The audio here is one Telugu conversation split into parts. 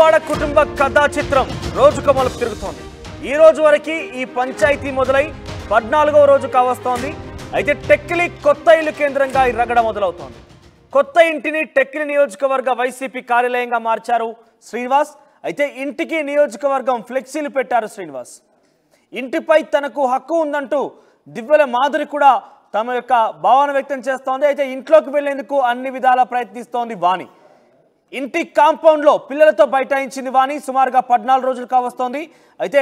దువ్వాడ కుటుంబ కథా చిత్రం రోజుకు మలుపు తిరుగుతోంది. ఈ రోజు వరకు ఈ పంచాయతీ మొదలై 14వ రోజు కావస్తోంది. అయితే టెక్కిలి కొత్త ఇల్లు కేంద్రంగా ఈ రగడ మొదలవుతోంది. కొత్త ఇంటిని టెక్కిలి నియోజకవర్గ వైసీపీ కార్యాలయంగా మార్చారు శ్రీనివాస్. అయితే ఇంటికి నియోజకవర్గం ఫ్లెక్సీలు పెట్టారు శ్రీనివాస్. ఇంటిపై తనకు హక్కు ఉందంటూ దివ్వెల మాధురి కూడా తమ యొక్క భావన వ్యక్తం చేస్తోంది. అయితే ఇంట్లోకి వెళ్లేందుకు అన్ని విధాలా ప్రయత్నిస్తోంది వాణి. ఇంటి కాంపౌండ్లో పిల్లలతో బైఠాయించింది వాణి. సుమారుగా 14 రోజులు కావస్తోంది. అయితే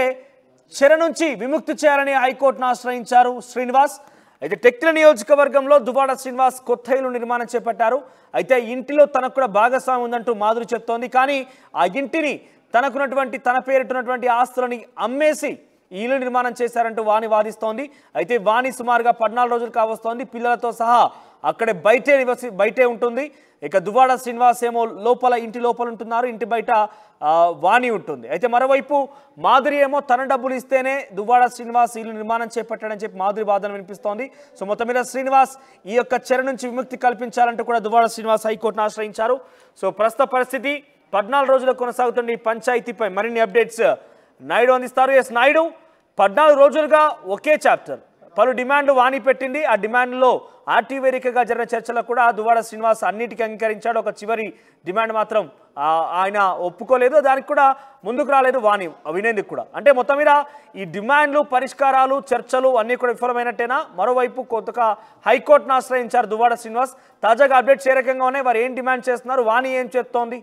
చెర నుంచి విముక్తి చేయాలని హైకోర్టును ఆశ్రయించారు శ్రీనివాస్. అయితే టెక్కిలి నియోజకవర్గంలో దువ్వాడ శ్రీనివాస్ కొత్త ఇల్లు నిర్మాణం చేపట్టారు. అయితే ఇంటిలో తనకు కూడా భాగస్వామ్యం ఉందంటూ మాధురి చెప్తోంది. కానీ ఆ ఇంటిని తన పేరిటున్నటువంటి ఆస్తులని అమ్మేసి ఈ ఇల్లు నిర్మాణం చేశారంటూ వాణి వాదిస్తోంది. అయితే వాణి సుమారుగా 14 రోజులు కావస్తోంది. పిల్లలతో సహా అక్కడే బయటే ఉంటుంది. ఇక దువ్వాడ శ్రీనివాస్ ఏమో ఇంటి లోపల ఉంటున్నారు, ఇంటి బయట వాణి ఉంటుంది. అయితే మరోవైపు మాధురి ఏమో తన డబ్బులు ఇస్తేనే దువ్వాడ శ్రీనివాస్ ఇల్లు నిర్మాణం చేపట్టాడని చెప్పి మాధురి వాదన వినిపిస్తోంది. సో మొత్తం మీద శ్రీనివాస్ ఈ యొక్క చెర నుంచి విముక్తి కల్పించాలంటూ కూడా దువ్వాడ శ్రీనివాస్ హైకోర్టును ఆశ్రయించారు. సో ప్రస్తుత పరిస్థితి 14 రోజులు కొనసాగుతున్న ఈ పంచాయతీపై మరిన్ని అప్డేట్స్ నాయుడు అందిస్తారు. ఎస్ నాయుడు, 14 రోజులుగా ఒకే చాప్టర్, పలు డిమాండ్లు వాణి పెట్టింది. ఆ డిమాండ్లో ఆర్టీ వేదికగా జరిగిన చర్చలో కూడా దువ్వాడ శ్రీనివాస్ అన్నిటికీ అంగీకరించాడు. ఒక చివరి డిమాండ్ మాత్రం ఆయన ఒప్పుకోలేదు, దానికి కూడా ముందుకు రాలేదు వాణి వినేందుకు కూడా. అంటే మొత్తం మీద ఈ డిమాండ్లు, పరిష్కారాలు, చర్చలు అన్నీ కూడా విఫలమైనట్టేనా? మరోవైపు కొత్తగా హైకోర్టును ఆశ్రయించారు దువ్వాడ శ్రీనివాస్. తాజాగా అప్డేట్స్ ఏ రకంగా ఉన్నాయి, వారు ఏం డిమాండ్ చేస్తున్నారు, వాణి ఏం చెప్తోంది?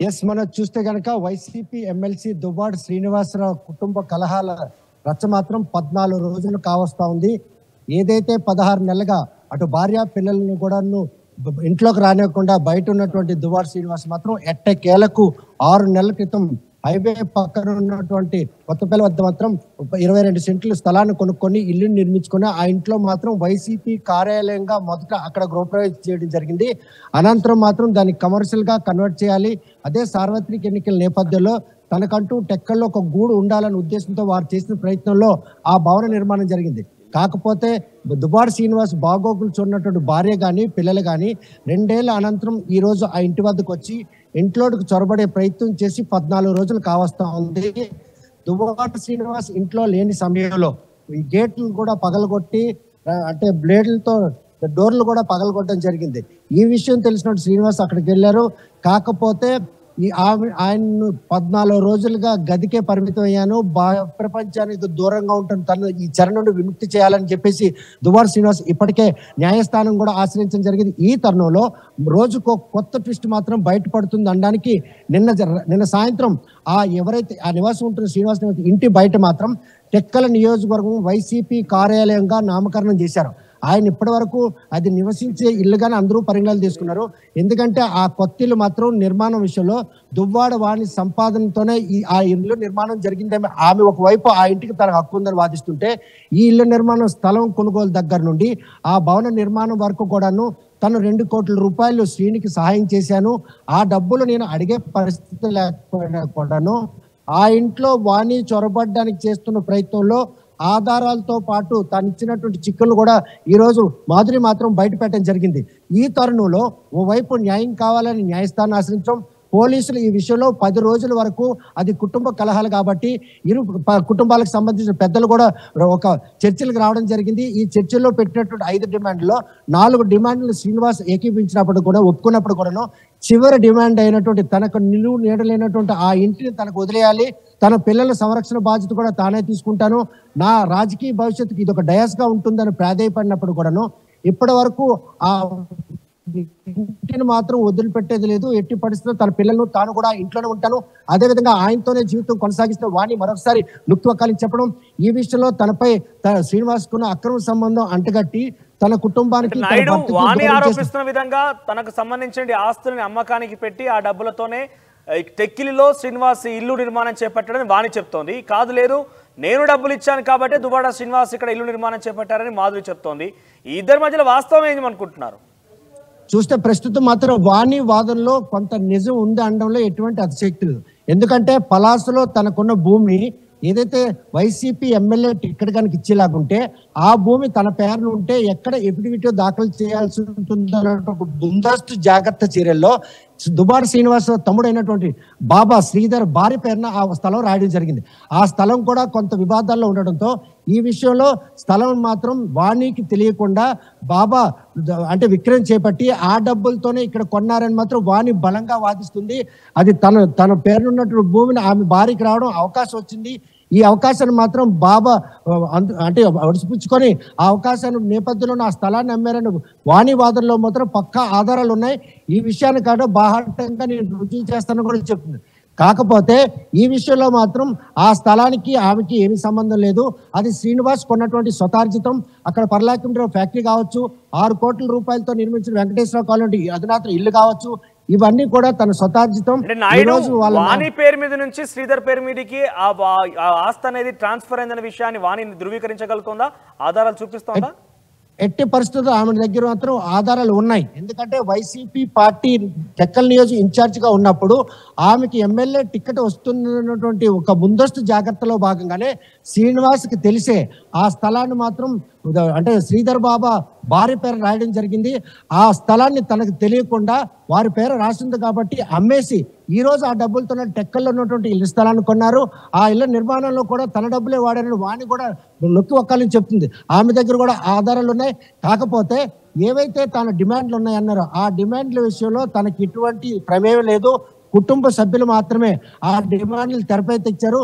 ఎస్, మనం చూస్తే గనక వైసీపీ ఎమ్మెల్సీ దువ్వాడ శ్రీనివాసరావు కుటుంబ కలహాల రచ్చ మాత్రం 14 రోజులు కావస్తా ఉంది. ఏదైతే 16 నెలలుగా అటు భార్య పిల్లలను కూడా ఇంట్లోకి రానివ్వకుండా బయట ఉన్నటువంటి దువ్వాడ శ్రీనివాస్ మాత్రం ఎట్టకేలకు 6 నెలల క్రితం హైవే పక్కన ఉన్నటువంటి కొత్తపల్లి వద్ద మాత్రం 22 సెంట్లు స్థలాన్ని కొనుక్కొని ఇల్లు నిర్మించుకుని ఆ ఇంట్లో మాత్రం వైసీపీ కార్యాలయంగా మొదట అక్కడ గృహప్రవేశం చేయడం జరిగింది. అనంతరం మాత్రం దాన్ని కమర్షియల్ గా కన్వర్ట్ చేయాలి. అదే సార్వత్రిక ఎన్నికల నేపథ్యంలో తనకంటూ టెక్కల్లో ఒక గూడు ఉండాలనే ఉద్దేశంతో వారు చేసిన ప్రయత్నంలో ఆ భవన నిర్మాణం జరిగింది. కాకపోతే దువ్వాడ శ్రీనివాస్ బాగోగులు చూడనటువంటి భార్య కానీ పిల్లలు కానీ 2 ఏళ్ల అనంతరం ఈ రోజు ఆ ఇంటి వద్దకు వచ్చి ఇంట్లోకి చొరబడే ప్రయత్నం చేసి 14 రోజులు కావస్తా ఉంది. దువ్వాడ శ్రీనివాస్ ఇంట్లో లేని సమయంలో ఈ గేట్లు కూడా పగలగొట్టి అంటే బ్లేడ్లతో డోర్లు కూడా పగలగొట్టడం జరిగింది. ఈ విషయం తెలిసినట్టు శ్రీనివాస్ అక్కడికి వెళ్ళారు. కాకపోతే ఆయన 14 రోజులుగా గదికే పరిమితం అయ్యాను, ప్రపంచానికి దూరంగా ఉంటాను, తను ఈ చెర నుండి విముక్తి చేయాలని చెప్పేసి దువ్వాడ శ్రీనివాస్ ఇప్పటికే న్యాయస్థానం కూడా ఆశ్రయించడం జరిగింది. ఈ తరుణంలో రోజుకు కొత్త ట్విస్ట్ మాత్రం బయటపడుతుంది అనడానికి నిన్న సాయంత్రం ఎవరైతే ఆ నివాసం ఉంటున్న శ్రీనివాస్ ఇంటి బయట మాత్రం టెక్కల నియోజకవర్గం వైసీపీ కార్యాలయంగా నామకరణం చేశారు. ఆయన ఇప్పటి వరకు అది నివసించే ఇల్లుగానే అందరూ పరిగణనలు తీసుకున్నారు. ఎందుకంటే ఆ కొత్త ఇల్లు మాత్రం నిర్మాణం విషయంలో దువ్వాడ వాణి సంపాదనతోనే ఆ ఇల్లు నిర్మాణం జరిగిందేమో ఆమె ఒకవైపు ఆ ఇంటికి తన హక్కు ఉందని వాదిస్తుంటే, ఈ ఇల్లు నిర్మాణం స్థలం కొనుగోలు దగ్గర నుండి ఆ భవన నిర్మాణం వరకు కూడాను తను 2 కోట్ల రూపాయలు శ్రీనికి సహాయం చేశాను, ఆ డబ్బులు నేను అడిగే పరిస్థితి లేకపోయినా కూడాను ఆ ఇంట్లో వాణి చొరబడ్డానికి చేస్తున్న ప్రయత్నంలో ఆధారాలతో పాటు తాను ఇచ్చినటువంటి చిక్కులు కూడా ఈ రోజు మాధురి మాత్రం బయట పెట్టడం జరిగింది. ఈ తరుణంలో ఓవైపు న్యాయం కావాలని న్యాయస్థానం ఆశ్రయించడం, పోలీసులు ఈ విషయంలో 10 రోజుల వరకు అది కుటుంబ కలహాలు కాబట్టి ఇరు కుటుంబాలకు సంబంధించిన పెద్దలు కూడా ఒక చర్చలకు రావడం జరిగింది. ఈ చర్చల్లో పెట్టినటువంటి 5 డిమాండ్లో 4 డిమాండ్లు శ్రీనివాస్ ఏకీపించినప్పుడు కూడా ఒప్పుకున్నప్పుడు కూడాను చివరి డిమాండ్ అయినటువంటి తనకు నిలువు నీడలేనటువంటి ఆ ఇంటిని తనకు వదిలేయాలి, తన పిల్లల సంరక్షణ బాధ్యత కూడా తానే తీసుకుంటాను, నా రాజకీయ భవిష్యత్తుకి ఇది ఒక డయాస్ గా ఉంటుందని ప్రాధేయపడినప్పుడు కూడాను ఇప్పటి వరకు ఆ ఇంటిని మాత్రం వదిలిపెట్టేది లేదు. ఎట్టి పరిస్థితుల్లో తన పిల్లలను తాను కూడా ఇంట్లోనే ఉంటాను, అదేవిధంగా ఆయనతోనే జీవితం కొనసాగిస్తే వాణి మరొకసారి లుక్వకాలని చెప్పడం, ఈ విషయంలో తనపై శ్రీనివాస్ కున్న అక్రమ సంబంధం అంటగట్టి తన కుటుంబానికి వాణి ఆరోపిస్తున్న విధంగా తనకు సంబంధించిన ఆస్తులని అమ్మకానికి పెట్టి ఆ డబ్బులతోనే టెక్కిలిలో శ్రీనివాస్ ఇల్లు నిర్మాణం చేపట్టాడని వాణి చెప్తోంది. కాదు లేదు, నేను డబ్బులు ఇచ్చాను కాబట్టి దువ్వాడ శ్రీనివాస్ ఇక్కడ ఇల్లు నిర్మాణం చేపట్టారని మాధురి చెప్తోంది. ఈ ఇద్దరి మధ్యలో వాస్తవం ఏంది అనుకుంటున్నారు? చూస్తే ప్రస్తుతం మాత్రం వాణి వాదనలో కొంత నిజం ఉంది అనడంలో ఎటువంటి అతిశక్తి లేదు. ఎందుకంటే పలాసలో తనకున్న భూమి ఏదైతే వైసీపీ ఎమ్మెల్యే టికెట్ కనుక ఇచ్చేలాగుంటే ఆ భూమి తన పేరును ఉంటే ఎక్కడ ఎఫిడవిట్ దాఖలు చేయాల్సి ఉంటుందన్న ఒక ముందస్తు జాగ్రత్త చర్యల్లో దుబాడ శ్రీనివాస తమ్ముడైనటువంటి బాబా శ్రీధర్ భార్య పేరున ఆ స్థలం రాయడం జరిగింది. ఆ స్థలం కూడా కొంత వివాదాల్లో ఉండడంతో ఈ విషయంలో స్థలం మాత్రం వాణికి తెలియకుండా బాబా అంటే విక్రయం చేపట్టి ఆ డబ్బులతోనే ఇక్కడ కొన్నారని మాత్రం వాణి బలంగా వాదిస్తుంది. అది తన పేరున్నటువంటి భూమిని ఆమె భార్యకి రావడం అవకాశం వచ్చింది. ఈ అవకాశాన్ని మాత్రం బాబా అంటే ఒడిసిపుచ్చుకొని ఆ అవకాశాన్ని నేపథ్యంలో ఆ స్థలాన్ని అమ్మారని వాణి వాదనలో మాత్రం పక్కా ఆధారాలు ఉన్నాయి. ఈ విషయాన్ని కాదు బాహాటంగా నేను రుజువు చేస్తానని కూడా చెప్తుంది. కాకపోతే ఈ విషయంలో మాత్రం ఆ స్థలానికి ఆమెకి ఏమి సంబంధం లేదు. అది శ్రీనివాస్ కొన్నటువంటి స్వతార్జితం. అక్కడ పర్లాకింలో ఫ్యాక్టరీ కావచ్చు, 6 కోట్ల రూపాయలతో నిర్మించిన వెంకటేశ్వర కాలనీ అధునాతన ఇల్లు కావచ్చు, ఇవన్నీ కూడా తన స్వతార్జితం. వాణి పేరు మీద నుంచి శ్రీధర్ పేరు మీదకి ఆ ఆస్తి అనేది ట్రాన్స్ఫర్ అయిందనే విషయాన్ని వాణి ధృవీకరించగలుగుతుందా? ఆధారాలు చూపిస్తుందా? ఎట్టి పరిస్థితుల్లో ఆమె దగ్గర మాత్రం ఆధారాలు ఉన్నాయి. ఎందుకంటే వైసీపీ పార్టీ టెక్కల్ నియోజక ఇన్ఛార్జ్ గా ఉన్నప్పుడు ఆమెకి ఎమ్మెల్యే టికెట్ వస్తున్నటువంటి ఒక ముందస్తు జాగ్రత్తలో భాగంగానే శ్రీనివాస్కి తెలిసే ఆ స్థలాన్ని మాత్రం అంటే శ్రీధర్ బాబా భార్య పేరు రాయడం జరిగింది. ఆ స్థలాన్ని తనకు తెలియకుండా వారి పేరు రాసింది కాబట్టి అమ్మేసి ఈ రోజు ఆ డబ్బులతో టెక్కల్లో ఉన్నటువంటి ఇల్లు స్థలాన్ని కొన్నారు. ఆ ఇళ్ల నిర్మాణంలో కూడా తన డబ్బులే వాడారని వాణి కూడా నొక్కి ఒక్కాలని చెప్తుంది. ఆమె దగ్గర కూడా ఆధారాలు ఉన్నాయి. కాకపోతే ఏవైతే తన డిమాండ్లు ఉన్నాయన్నారో ఆ డిమాండ్ల విషయంలో తనకి ఎటువంటి ప్రమేయం లేదు. కుటుంబ సభ్యులు మాత్రమే ఆ డిమాండ్లు తెరపై తెచ్చారు.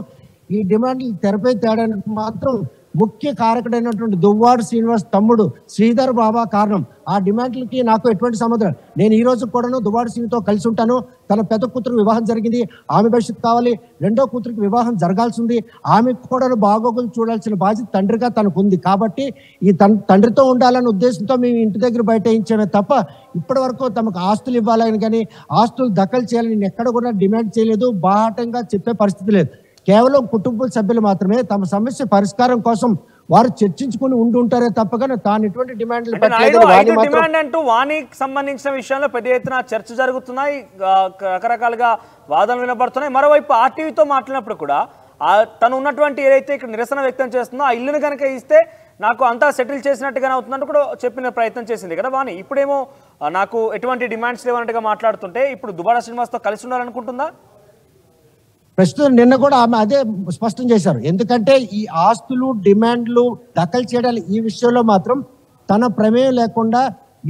ఈ డిమాండ్లు తెరపై తేడానికి మాత్రం ముఖ్య కారకుడైనటువంటి దువ్వాడ శ్రీనివాస్ తమ్ముడు శ్రీధర్ బాబా కారణం. ఆ డిమాండ్లకి నాకు ఎటువంటి సంబంధం. నేను ఈ రోజు కూడాను దువ్వాడ శ్రీతో కలిసి ఉంటాను. తన పెద్ద కూతురు వివాహం జరిగింది, ఆమె భవిష్యత్తు కావాలి. రెండో కూతురికి వివాహం జరగాల్సి ఉంది. ఆమెకు కూడా బాగోగులు చూడాల్సిన బాధ్యత తండ్రిగా తనకు ఉంది. కాబట్టి ఈ తండ్రితో ఉండాలనే ఉద్దేశంతో మేము ఇంటి దగ్గర బయటేయించామే తప్ప ఇప్పటి వరకు తమకు ఆస్తులు ఇవ్వాలని కానీ ఆస్తులు దఖలు చేయాలని నేను ఎక్కడ కూడా డిమాండ్ చేయలేదు. బాహాటంగా చెప్పే పరిస్థితి లేదు. కేవలం కుటుంబ సభ్యులు మాత్రమే తమ సమస్య పరిష్కారం కోసం వారు చర్చించుకుని ఉంటుంటారే తప్పగా తాను ఎటువంటి డిమాండ్లు డిమాండ్ అంటూ వాణికి సంబంధించిన విషయంలో పెద్ద ఎత్తున చర్చ జరుగుతున్నాయి. రకరకాలుగా వాదనలు వినబడుతున్నాయి. మరోవైపు ఆర్టీవీతో మాట్లాడినప్పుడు కూడా తను ఉన్నటువంటి ఏదైతే ఇక్కడ నిరసన వ్యక్తం చేస్తుందో ఆ ఇల్లును కనుక ఇస్తే నాకు అంతా సెటిల్ చేసినట్టుగానే అవుతుందంటూ కూడా చెప్పిన ప్రయత్నం చేసింది కదా వాణి. ఇప్పుడేమో నాకు ఎటువంటి డిమాండ్స్ లేవన్నట్టుగా మాట్లాడుతుంటే ఇప్పుడు దుబాడ శ్రీనివాస్తో కలిసి ఉండాలనుకుంటుందా? ప్రస్తుతం నిన్న కూడా ఆమె అదే స్పష్టం చేశారు. ఎందుకంటే ఈ ఆస్తులు డిమాండ్లు దఖలు చేయడానికి ఈ విషయంలో మాత్రం తన ప్రమేయం లేకుండా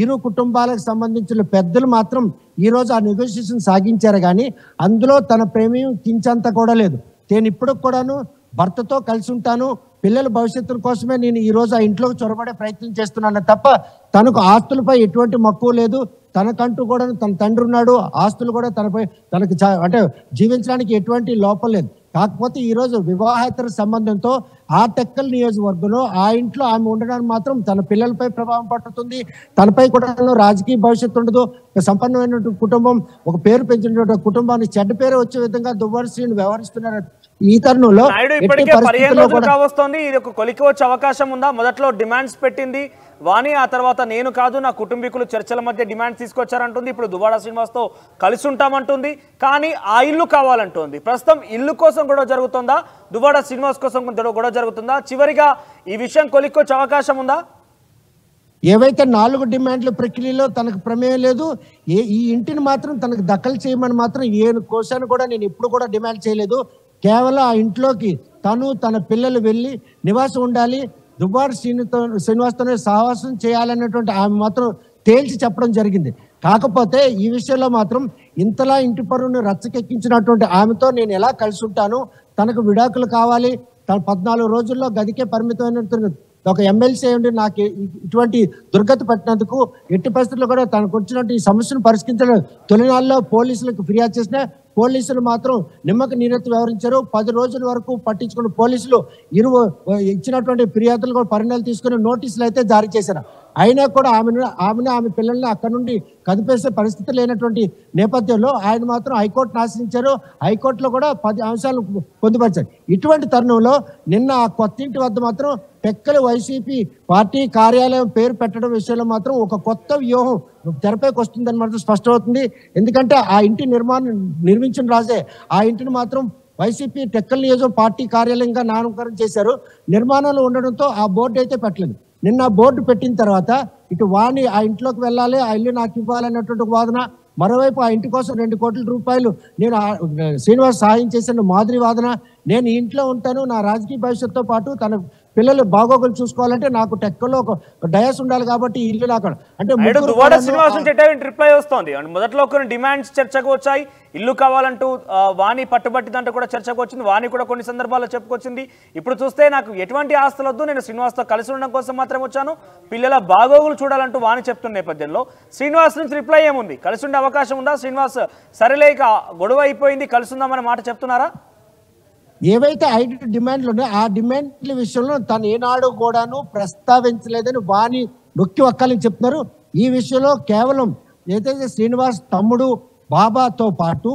ఇరు కుటుంబాలకు సంబంధించిన పెద్దలు మాత్రం ఈ రోజు ఆ నెగోషియేషన్ సాగించారు. కానీ అందులో తన ప్రమేయం కించంత కూడా లేదు. నేను ఇప్పుడు కూడాను భర్తతో కలిసి ఉంటాను, పిల్లల భవిష్యత్తు కోసమే నేను ఈ రోజు ఆ ఇంట్లోకి చొరబడే ప్రయత్నం చేస్తున్నాను తప్ప తనకు ఆస్తులపై ఎటువంటి మక్కువ లేదు. తనకంటూ కూడా తన తండ్రి ఉన్నాడు, ఆస్తులు కూడా తనకి అంటే జీవించడానికి ఎటువంటి లోపం లేదు. కాకపోతే ఈ రోజు వివాహేతర సంబంధంతో ఆ టెక్కల్ నియోజకవర్గంలో ఆ ఇంట్లో ఆమె ఉండడానికి మాత్రం తన పిల్లలపై ప్రభావం పడుతుంది. తనపై కూడా రాజకీయ భవిష్యత్తు ఉండదు. సంపన్నమైనటువంటి కుటుంబం, ఒక పేరు పెంచినటువంటి కుటుంబాన్ని చెడ్డ పేరు వచ్చే విధంగా దువ్వాడ శ్రీని వ్యవహరిస్తున్నారు. ఈ తరుణంలో ఇప్పటికే 15 రోజులు కావస్తోంది. ఇది ఒక కొలికి వచ్చే అవకాశం ఉందా? మొదట్లో డిమాండ్స్ పెట్టింది వాణి, ఆ తర్వాత నేను కాదు నా కుటుంబీకులు చర్చల మధ్య డిమాండ్స్ తీసుకొచ్చారంటుంది. ఇప్పుడు దువ్వాడ శ్రీనివాస్తో కలిసి ఉంటామంటుంది. కానీ ఆ ఇల్లు కావాలంటుంది. ప్రస్తుతం ఇల్లు కోసం గొడవ జరుగుతుందా? దువ్వాడ శ్రీనివాస్ కోసం గొడవ జరుగుతుందా? చివరిగా ఈ విషయం కొలిక్కొచ్చే అవకాశం ఉందా? ఏవైతే 4 డిమాండ్ల ప్రక్రియలో తనకు ప్రమేయం లేదు. ఈ ఇంటిని మాత్రం తనకు దఖలు చేయమని మాత్రం ఏ కోశాన్ని కూడా నేను ఎప్పుడు కూడా డిమాండ్ చేయలేదు. కేవలం ఆ ఇంట్లోకి తను తన పిల్లలు వెళ్ళి నివాసం ఉండాలి, దువ్వాడ శ్రీనివాస్తోనే సహవాసం చేయాలనేటువంటి ఆమె మాత్రం తేల్చి చెప్పడం జరిగింది. కాకపోతే ఈ విషయంలో మాత్రం ఇంతలా ఇంటి పరువును రచ్చకెక్కించినటువంటి ఆమెతో నేను ఎలా కలిసి ఉంటాను, తనకు విడాకులు కావాలి, తన 14 రోజుల్లో గదికే పరిమితమైనటువంటి ఒక ఎమ్మెల్సీ ఉండి నాకు ఇటువంటి దుర్గతి పట్టినందుకు ఎట్టి పరిస్థితుల్లో కూడా తనకు వచ్చినట్టు ఈ సమస్యను పరిష్కరించడం తొలినాళ్ళలో పోలీసులకు ఫిర్యాదు చేసిన పోలీసులు మాత్రం నిమ్మక నీరెత్తి వ్యవహరించారు. 10 రోజుల వరకు పట్టించుకున్న పోలీసులు ఇచ్చినటువంటి ఫిర్యాదులు కూడా పరిణామాలు తీసుకుని నోటీసులు అయితే జారీ చేశారు. అయినా కూడా ఆమె పిల్లల్ని అక్కడ నుండి కదిపేసే పరిస్థితి లేనటువంటి నేపథ్యంలో ఆయన మాత్రం హైకోర్టును ఆశ్రయించారు. హైకోర్టులో కూడా 10 అంశాలు పొందుపరిచారు. ఇటువంటి తరుణంలో నిన్న ఆ కొత్తింటి వద్ద మాత్రం టెక్కలి వైసీపీ పార్టీ కార్యాలయం పేరు పెట్టడం విషయంలో మాత్రం ఒక కొత్త వ్యూహం తెరపైకి వస్తుందని మాత్రం స్పష్టమవుతుంది. ఎందుకంటే ఆ ఇంటి నిర్మించిన రాజే ఆ ఇంటిని మాత్రం వైసీపీ టెక్కల్ నియోజక పార్టీ కార్యాలయంగా నామకరణం చేశారు. నిర్మాణంలో ఉండడంతో ఆ బోర్డు అయితే పెట్టలేదు. నిన్న బోర్డు పెట్టిన తర్వాత ఇటు వాణి ఆ ఇంట్లోకి వెళ్ళాలి, ఆ ఇల్లు నాకు ఇవ్వాలన్నటువంటి వాదన, మరోవైపు ఆ ఇంటి కోసం 2 కోట్ల రూపాయలు నేను శ్రీనివాస్ సహాయం చేసిన మాదిరి వాదన, నేను ఇంట్లో ఉంటాను, నా రాజకీయ భవిష్యత్తుతో పాటు తన పిల్లలు బాగోగులు చూసుకోవాలంటే నాకు టెక్కలో ఒక డయాస్ ఉండాలి కాబట్టి ఇల్లు నాకు అంటే దువ్వాడ శ్రీనివాస్ నుంచి రిప్లై వస్తోంది. మొదట్లో కొన్ని డిమాండ్స్ చర్చకు వచ్చాయి. ఇల్లు కావాలంటూ వాణి పట్టుబట్టిదంటూ కూడా చర్చకు వచ్చింది. వాణి కూడా కొన్ని సందర్భాల్లో చెప్పుకొచ్చింది. ఇప్పుడు చూస్తే నాకు ఎటువంటి ఆస్తులు వద్దు, నేను శ్రీనివాస్తో కలిసి ఉండడం కోసం మాత్రం వచ్చాను, పిల్లల బాగోగులు చూడాలంటూ వాణి చెప్తున్న నేపథ్యంలో శ్రీనివాస్ నుంచి రిప్లై ఏముంది? కలిసి ఉండే అవకాశం ఉందా? శ్రీనివాస్ సరేలేక గొడవ అయిపోయింది కలిసి ఉందామనే మాట చెప్తున్నారా? ఏవైతే 5 డిమాండ్లు ఉన్నాయో ఆ డిమాండ్ల విషయంలో తను ఏనాడు కూడాను ప్రస్తావించలేదని వాణి నొక్కి ఒక్కాలని చెప్తున్నారు. ఈ విషయంలో కేవలం ఏదైతే శ్రీనివాస్ తమ్ముడు బాబాతో పాటు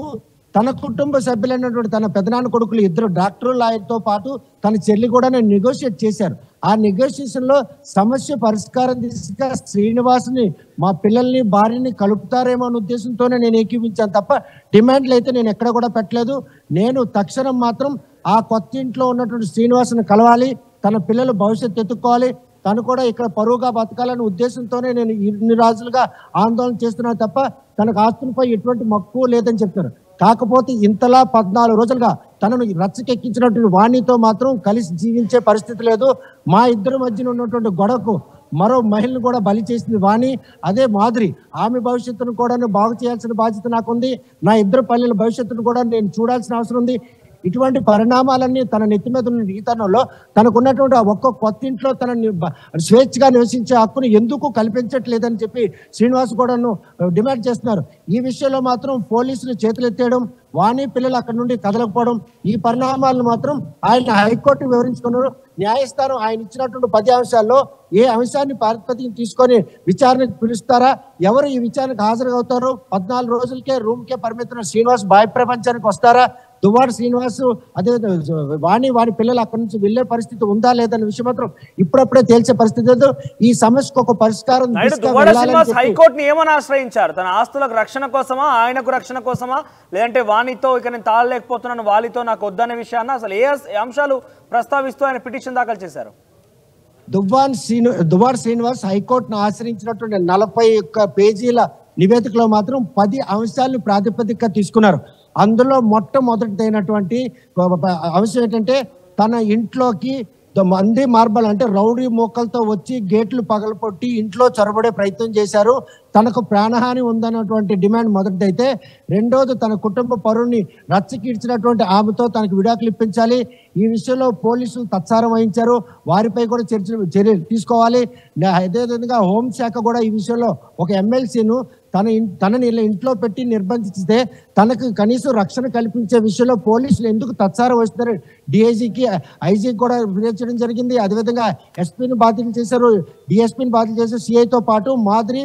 తన కుటుంబ సభ్యులైనటువంటి తన పెదనాన్న కొడుకులు 2 డాక్టర్లు లాయర్తో పాటు తన చెల్లి కూడా నెగోషియేట్ చేశారు. ఆ నెగోషియేషన్ లో సమస్య పరిష్కారం దిశగా శ్రీనివాస్ని మా పిల్లల్ని భార్యని కలుపుతారేమో అనే ఉద్దేశంతోనే నేను ఏకీవించాను తప్ప డిమాండ్లు అయితే నేను ఎక్కడ కూడా పెట్టలేదు. నేను తక్షణం మాత్రం ఆ కొత్త ఇంట్లో ఉన్నటువంటి శ్రీనివాస్ని కలవాలి, తన పిల్లలు భవిష్యత్తు ఎత్తుక్కోవాలి, తను కూడా ఇక్కడ పరువుగా బతకాలనే ఉద్దేశంతోనే నేను ఇన్ని రోజులుగా ఆందోళన చేస్తున్నాను తప్ప తనకు ఆస్తులపై ఎటువంటి మక్కువ లేదని చెప్తారు. కాకపోతే ఇంతలా 14 రోజులుగా తనను రచ్చకెక్కించినటువంటి వాణితో మాత్రం కలిసి జీవించే పరిస్థితి లేదు. మా ఇద్దరి మధ్యన ఉన్నటువంటి గొడవకు మరో మహిళను కూడా బలి చేసింది వాణి. అదే మాదిరి ఆమె భవిష్యత్తును కూడా బాగు చేయాల్సిన బాధ్యత నాకుంది. నా 2 పిల్లల భవిష్యత్తును కూడా నేను చూడాల్సిన అవసరం ఉంది. ఇటువంటి పరిణామాలన్నీ తన నెత్తి మీద ఉన్న ఈ తరుణంలో తనకున్నటువంటి ఒక్క కొత్త ఇంట్లో తన స్వేచ్ఛగా నివసించే హక్కును ఎందుకు కల్పించట్లేదని చెప్పి శ్రీనివాస్ కూడాను డిమాండ్ చేస్తున్నారు. ఈ విషయంలో మాత్రం పోలీసులు చేతులెత్తేయడం, వాణి పిల్లలు అక్కడి నుండి కదలకపోవడం, ఈ పరిణామాలను మాత్రం ఆయన హైకోర్టు వివరించుకున్నారు. న్యాయస్థానం ఆయన ఇచ్చినటువంటి 10 అంశాల్లో ఏ అంశాన్ని ప్రాతిపదికన తీసుకొని విచారణకు పిలుస్తారా, ఎవరు ఈ విచారణకు హాజరవుతారు, 14 రోజులకే రూమ్కే పరిమితమైన శ్రీనివాస్ బాహ్య ప్రపంచానికి వస్తారా, దువ్వాడ శ్రీనివాస్ అదే వాణి పిల్లలు అక్కడి నుంచి వెళ్లే పరిస్థితి ఉందా లేదన్న విషయం మాత్రం ఇప్పుడప్పుడే తేల్చే పరిస్థితి లేదు. ఈ సమస్యకు ఒక పరిష్కారం హైకోర్టుని ఏమని ఆశ్రయించారు? తన ఆస్తులకు రక్షణ కోసమా, ఆయనకు రక్షణ కోసమా, లేదంటే వాణితో ఇక నేను తాళలేకపోతున్నాను, వాలితో నాకు వద్దనే విషయాన్ని అసలు ఏ అంశాలు ప్రస్తావిస్తూ ఆయన పిటిషన్ దాఖలు చేశారు? దువ్వాడ శ్రీనివాస్ హైకోర్టును ఆశ్రయించినటువంటి 41 పేజీల నివేదికలో మాత్రం 10 అంశాలను ప్రాతిపదికగా తీసుకున్నారు. అందులో మొట్టమొదటిదైనటువంటి అంశం ఏంటంటే తన ఇంట్లోకి మంది మార్బల్ అంటే రౌడీ మోకలతో వచ్చి గేట్లు పగలకొట్టి ఇంట్లో చొరబడే ప్రయత్నం చేశారు. తనకు ప్రాణహాని ఉందన్నటువంటి డిమాండ్ మొదటిదైతే, రెండోది తన కుటుంబ పరువుని రచ్చకీడ్చినటువంటి ఆమెతో తనకు విడాకులు ఇప్పించాలి. ఈ విషయంలో పోలీసులు తత్సారం వహించారు, వారిపై కూడా చర్యలు తీసుకోవాలి. అదేవిధంగా హోంశాఖ కూడా ఈ విషయంలో ఒక ఎమ్మెల్సీను తనని ఇంట్లో పెట్టి నిర్బంధిస్తే తనకు కనీసం రక్షణ కల్పించే విషయంలో పోలీసులు ఎందుకు తత్సారం వస్తున్నారు డిఐజీకి ఐజీకి కూడా వివరించడం జరిగింది. అదేవిధంగా ఎస్పీని బాధ్యతలు చేశారు, డిఎస్పీని బాధ్యతలు చేశారు, సిఐతో పాటు మాదిరి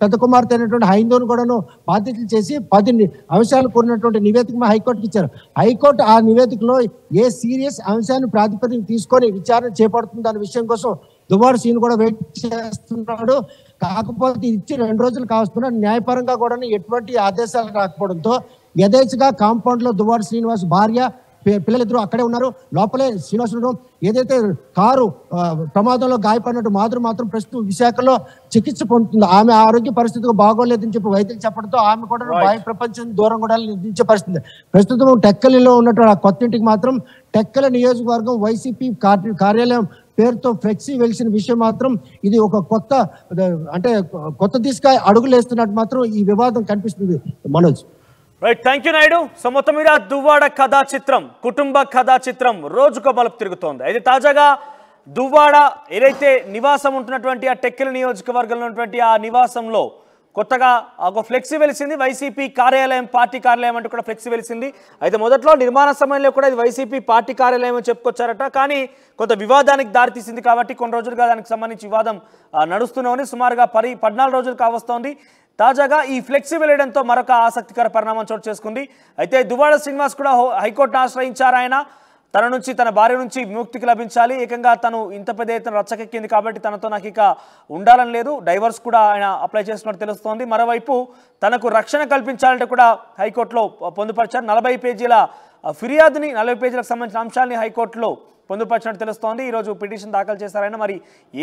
పెద్ద కుమార్తె అయినటువంటి హైందోను కూడాను బాధ్యతలు చేసి 10 అంశాలు కూడినటువంటి నివేదిక హైకోర్టుకి ఇచ్చారు. హైకోర్టు ఆ నివేదికలో ఏ సీరియస్ అంశాన్ని ప్రాతిపదిక తీసుకొని విచారణ చేపడుతుంది అనే విషయం కోసం దువ్వాడ శ్రీను కూడా వెయిట్ చేస్తున్నాడు. కాకపోతే ఇచ్చి 2 రోజులు కావస్తున్నా న్యాయపరంగా కూడా ఎటువంటి ఆదేశాలు రాకపోవడంతో యథేచ్ఛగా కాంపౌండ్ లో దువ్వాడ శ్రీనివాస్ భార్య పిల్లలిద్దరూ అక్కడే ఉన్నారు. లోపలే శ్రీనివాస్ ఉండడం, ఏదైతే కారు ప్రమాదంలో గాయపడినట్టు మాధురు మాత్రం ప్రస్తుతం విశాఖలో చికిత్స పొందుతుంది. ఆమె ఆరోగ్య పరిస్థితికి బాగోలేదని చెప్పి వైద్యులు చెప్పడంతో ఆమె కూడా బాహ్య ప్రపంచం దూరం కూడా నిర్దించే పరిస్థితి. ప్రస్తుతం టెక్కలిలో ఉన్నటువంటి ఆ కొత్త ఇంటికి మాత్రం టెక్కల నియోజకవర్గం వైసీపీ కార్యాలయం పేరుతో ఫ్లెక్సీ వెలిసిన విషయం మాత్రం ఇది ఒక కొత్త దిశగా అడుగులు వేస్తున్నట్టు మాత్రం ఈ వివాదం కనిపిస్తుంది. Manoj, right, thank you Naidu. So మొత్తం మీద దువ్వాడ కథా చిత్రం, కుటుంబ కథా చిత్రం రోజుకో మలుపు తిరుగుతోంది. అయితే తాజాగా దువ్వాడ ఏదైతే నివాసం ఉంటున్నటువంటి ఆ టెక్కలి నియోజకవర్గంలో ఉన్నటువంటి ఆ నివాసంలో కొత్తగా ఒక ఫ్లెక్సీ వెలిసింది. వైసీపీ కార్యాలయం, పార్టీ కార్యాలయం అంటూ కూడా ఫ్లెక్సీ వెలిసింది. అయితే మొదట్లో నిర్మాణ సమయంలో కూడా ఇది వైసీపీ పార్టీ కార్యాలయం అని చెప్పుకొచ్చారట. కానీ కొంత వివాదానికి దారితీసింది కాబట్టి కొన్ని రోజులుగా దానికి సంబంధించి వివాదం నడుస్తూనే ఉంది. సుమారుగా 14 రోజులు కావస్తోంది. తాజాగా ఈ ఫ్లెక్సీ వెళ్లడంతో మరొక ఆసక్తికర పరిణామం చోటు చేసుకుంది. అయితే దువ్వాడ శ్రీనివాస్ కూడా హైకోర్టును ఆశ్రయించారు. ఆయన తన భార్య నుంచి విముక్తికి లభించాలి, ఏకంగా తను ఇంత పెద్ద ఎత్తున రచ్చకెక్కింది కాబట్టి తనతో నాకు ఇక ఉండాలని లేదు, డైవర్స్ కూడా ఆయన అప్లై చేసినట్టు తెలుస్తోంది. మరోవైపు తనకు రక్షణ కల్పించాలంటే కూడా హైకోర్టులో పొందుపరిచారు. 40 పేజీల ఫిర్యాదుని, 40 పేజీలకు సంబంధించిన అంశాలని హైకోర్టులో పొందుపరిచినట్టు తెలుస్తోంది. ఈరోజు పిటిషన్ దాఖలు చేశారైనా మరి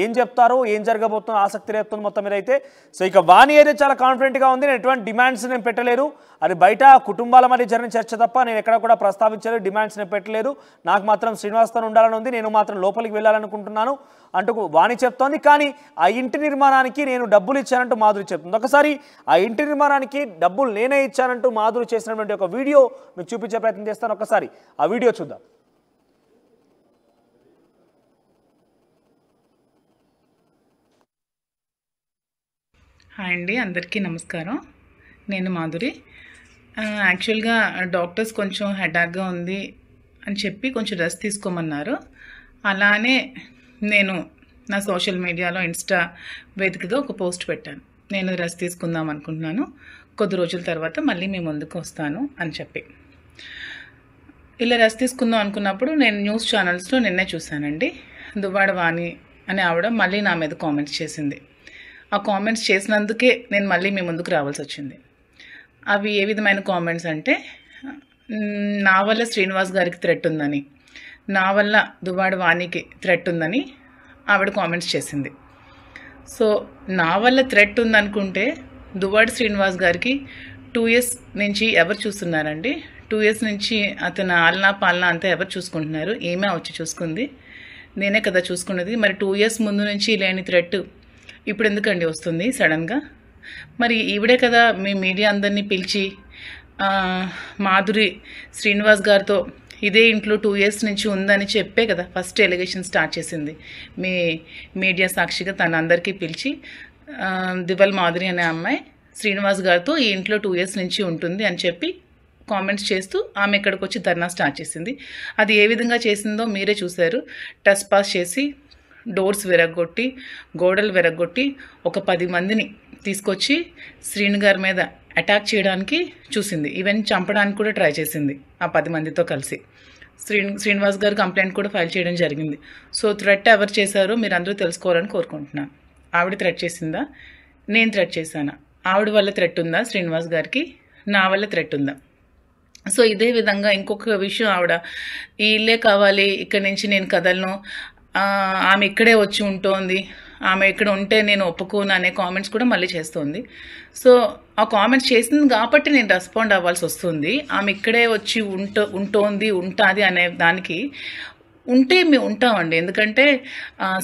ఏం చెప్తారో, ఏం జరగబోతుందో ఆసక్తి రేపుతుంది మొత్తం మీద అయితే. సో ఇక వాణి అయితే చాలా కాన్ఫిడెంట్గా ఉంది, నేను ఎటువంటి డిమాండ్స్ నేను పెట్టలేరు, అది బయట కుటుంబాల మధ్య జరిగిన చర్చ తప్ప నేను ఎక్కడ కూడా ప్రస్తావించలేదు, డిమాండ్స్ నేను పెట్టలేదు, నాకు మాత్రం శ్రీనివాస్తో ఉండాలని ఉంది, నేను మాత్రం లోపలికి వెళ్ళాలనుకుంటున్నాను అంటూ వాణి చెప్తోంది. కానీ ఆ ఇంటి నిర్మాణానికి నేను డబ్బులు ఇచ్చానంటూ మాధురి చెప్తుంది. ఒకసారి ఆ ఇంటి నిర్మాణానికి డబ్బులు నేనే ఇచ్చానంటూ మాధురి చేసినటువంటి ఒక వీడియో మీకు చూపించే ప్రయత్నం చేస్తాను. ఒకసారి ఆ వీడియో చూద్దాం. హాయ్ అండి, అందరికీ నమస్కారం. నేను మాధురి. యాక్చువల్గా డాక్టర్స్ కొంచెం హెడాక్గా ఉంది అని చెప్పి కొంచెం రెస్ట్ తీసుకోమన్నారు. అలానే నేను నా సోషల్ మీడియాలో ఇన్స్టా వేదికగా ఒక పోస్ట్ పెట్టాను, నేను రెస్ట్ తీసుకుందాం అనుకుంటున్నాను, కొద్ది రోజుల తర్వాత మళ్ళీ మీ ముందుకు వస్తాను అని చెప్పి. ఇలా రెస్ట్ తీసుకుందాం అనుకున్నప్పుడు నేను న్యూస్ ఛానల్స్లో నిన్నే చూశానండి, దువ్వాడ వాణి అనే ఆవిడ మళ్ళీ నా మీద కామెంట్స్ చేసింది. ఆ కామెంట్స్ చేసినందుకే నేను మళ్ళీ మీ ముందుకు రావాల్సి వచ్చింది. అవి ఏ విధమైన కామెంట్స్ అంటే, నా వల్ల శ్రీనివాస్ గారికి థ్రెట్ ఉందని, నా వల్ల దువ్వాడ వాణికి థ్రెట్ ఉందని ఆవిడ కామెంట్స్ చేసింది. సో నా వల్ల థ్రెట్ ఉందనుకుంటే దువ్వాడ శ్రీనివాస్ గారికి 2 years నుంచి ఎవరు చూస్తున్నారండి? 2 years నుంచి అతను ఆలనా పాలనా అంతా ఎవరు చూసుకుంటున్నారు? ఏమే వచ్చి చూసుకుంది? నేనే కదా చూసుకున్నది. మరి 2 years ముందు నుంచి లేని థ్రెట్ ఇప్పుడు ఎందుకండి వస్తుంది సడన్గా? మరి ఈవిడే కదా మీ మీడియా అందరినీ పిలిచి మాధురి శ్రీనివాస్ గారితో ఇదే ఇంట్లో 2 years నుంచి ఉందని చెప్పే కదా ఫస్ట్ ఎలిగేషన్ స్టార్ట్ చేసింది. మీ మీడియా సాక్షిగా తన అందరికీ పిలిచి దివల్ మాధురి అనే అమ్మాయి శ్రీనివాస్ గారితో ఈ ఇంట్లో 2 years నుంచి ఉంటుంది అని చెప్పి కామెంట్స్ చేస్తూ ఆమె ఇక్కడికి వచ్చి ధర్నా స్టార్ట్ చేసింది. అది ఏ విధంగా చేసిందో మీరే చూశారు. టచ్ పాస్ చేసి, డోర్స్ విరగొట్టి, గోడలు విరగొట్టి, ఒక 10 మందిని తీసుకొచ్చి శ్రీను గారి మీద అటాక్ చేయడానికి చూసింది. ఈవెన్ చంపడానికి కూడా ట్రై చేసింది ఆ 10 మందితో కలిసి. శ్రీనివాస్ గారు కంప్లైంట్ కూడా ఫైల్ చేయడం జరిగింది. సో థ్రెట్ ఎవరు చేశారో మీరు అందరూ తెలుసుకోవాలని కోరుకుంటున్నాను. ఆవిడ థ్రెట్ చేసిందా? నేను థ్రెట్ చేశానా? ఆవిడ వల్ల థ్రెట్ ఉందా శ్రీనివాస్ గారికి? నా వల్ల థ్రెట్ ఉందా? సో ఇదే విధంగా ఇంకొక విషయం, ఆవిడ ఈ ఇల్లే కావాలి, ఇక్కడి నుంచి నేను కదలను, ఆమె ఇక్కడే వచ్చి ఉంటోంది, ఆమె ఇక్కడ ఉంటే నేను ఒప్పుకోను అనే కామెంట్స్ కూడా మళ్ళీ చేస్తుంది. సో ఆ కామెంట్స్ చేసింది కాబట్టి నేను రెస్పాండ్ అవ్వాల్సి వస్తుంది. ఆమె ఇక్కడే వచ్చి ఉంటుంది అనే దానికి ఉంటే మేము ఉంటామండి. ఎందుకంటే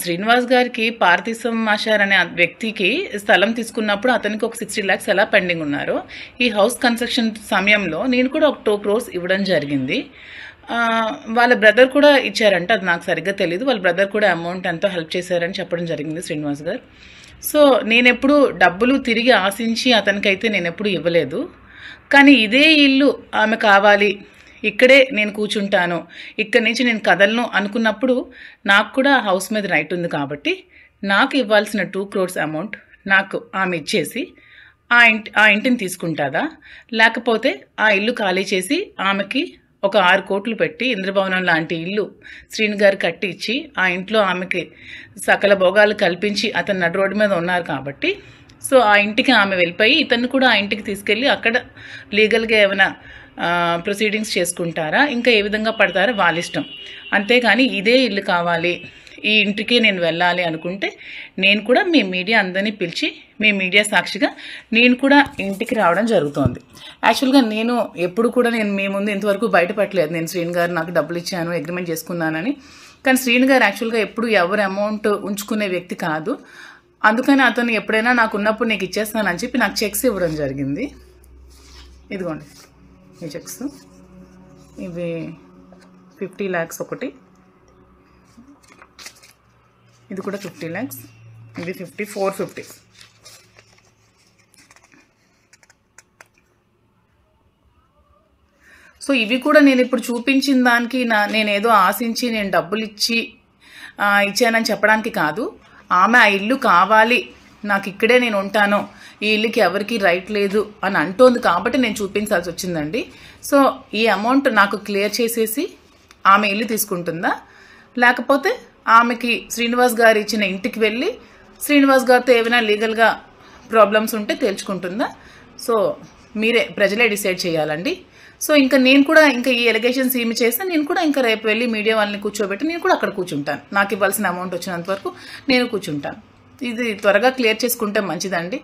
శ్రీనివాస్ గారికి పార్థిసం ఆచార్ అనే వ్యక్తికి స్థలం తీసుకున్నప్పుడు అతనికి ఒక 60 lakhs ఎలా పెండింగ్ ఉన్నారో, ఈ హౌస్ కన్స్ట్రక్షన్ సమయంలో నేను కూడా ఒక 2 crores ఇవ్వడం జరిగింది. వాళ్ళ బ్రదర్ కూడా ఇచ్చారంట, అది నాకు సరిగ్గా తెలీదు. వాళ్ళ బ్రదర్ కూడా అమౌంట్ ఎంతో హెల్ప్ చేశారని చెప్పడం జరిగింది శ్రీనివాస్ గారు. సో నేనెప్పుడు డబ్బులు తిరిగి ఆశించి అతనికైతే నేను ఎప్పుడు ఇవ్వలేదు. కానీ ఇదే ఇల్లు ఆమె కావాలి, ఇక్కడే నేను కూర్చుంటాను, ఇక్కడి నుంచి నేను కదలను అనుకున్నప్పుడు నాకు కూడా హౌస్ మీద రైట్ ఉంది. కాబట్టి నాకు ఇవ్వాల్సిన 2 crores అమౌంట్ నాకు ఆమె ఇచ్చేసి ఆ ఇంటిని తీసుకుంటాదా, లేకపోతే ఆ ఇల్లు ఖాళీ చేసి ఆమెకి ఒక 6 కోట్లు పెట్టి ఇంద్రభవనం లాంటి ఇల్లు శ్రీను గారు కట్టి ఇచ్చి ఆ ఇంట్లో ఆమెకి సకల భోగాలు కల్పించి అతను నడు రోడ్డు మీద ఉన్నారు కాబట్టి, సో ఆ ఇంటికి ఆమె వెళ్ళిపోయి ఇతన్ని కూడా ఆ ఇంటికి తీసుకెళ్ళి అక్కడ లీగల్గా ఏమైనా ప్రొసీడింగ్స్ చేసుకుంటారా, ఇంకా ఏ విధంగా పడతారో వాళ్ళ ఇష్టం. అంతేగాని ఇదే ఇల్లు కావాలి, ఈ ఇంటికి నేను వెళ్ళాలి అనుకుంటే నేను కూడా మీ మీడియా అందరినీ పిలిచి మీ మీడియా సాక్షిగా నేను కూడా ఇంటికి రావడం జరుగుతోంది. యాక్చువల్గా నేను ఎప్పుడు కూడా నేను మీ ముందు ఇంతవరకు బయటపడలేదు నేను శ్రీను గారు నాకు డబ్బులు ఇచ్చాను, అగ్రిమెంట్ చేసుకున్నానని. కానీ శ్రీను గారు యాక్చువల్గా ఎప్పుడు ఎవరు అమౌంట్ ఉంచుకునే వ్యక్తి కాదు. అందుకని అతను ఎప్పుడైనా నాకు ఉన్నప్పుడు నీకు ఇచ్చేస్తానని చెప్పి నాకు చెక్స్ ఇవ్వడం జరిగింది. ఇదిగోండి ఈ చెక్స్, ఇవి 50 lakhs ఒకటి, ఇది కూడా 50 lakhs, ఇది 450. సో ఇవి కూడా నేను ఇప్పుడు చూపించిన దానికి నేనేదో ఆశించి నేను డబ్బులు ఇచ్చానని చెప్పడానికి కాదు. ఆమె ఆ ఇల్లు కావాలి, నాకు ఇక్కడే నేను ఉంటాను, ఈ ఇల్లుకి ఎవరికి రైట్ లేదు అని అంటోంది కాబట్టి నేను చూపించాల్సి వచ్చిందండి. సో ఈ అమౌంట్ నాకు క్లియర్ చేసేసి ఆమె ఇల్లు తీసుకుంటుందా, లేకపోతే ఆమెకి శ్రీనివాస్ గారు ఇచ్చిన ఇంటికి వెళ్ళి శ్రీనివాస్ గారితో ఏమైనా లీగల్గా ప్రాబ్లమ్స్ ఉంటే తేల్చుకుంటుందా? సో మీరే ప్రజలే డిసైడ్ చేయాలండి. సో ఇంకా నేను కూడా ఇంకా ఈ ఎలిగేషన్స్ ఏమి చేస్తే నేను కూడా ఇంకా రేపు వెళ్ళి మీడియా వాళ్ళని కూర్చోబెట్టి నేను కూడా అక్కడ కూర్చుంటాను. నాకు ఇవ్వాల్సిన అమౌంట్ వచ్చినంత వరకు నేను కూర్చుంటాను. ఇది త్వరగా క్లియర్ చేసుకుంటే మంచిదండి.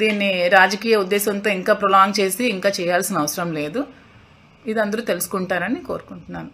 దీన్ని రాజకీయ ఉద్దేశంతో ఇంకా ప్రొలాంగ్ చేసి ఇంకా చేయాల్సిన అవసరం లేదు. ఇది అందరూ తెలుసుకుంటారని కోరుకుంటున్నాను.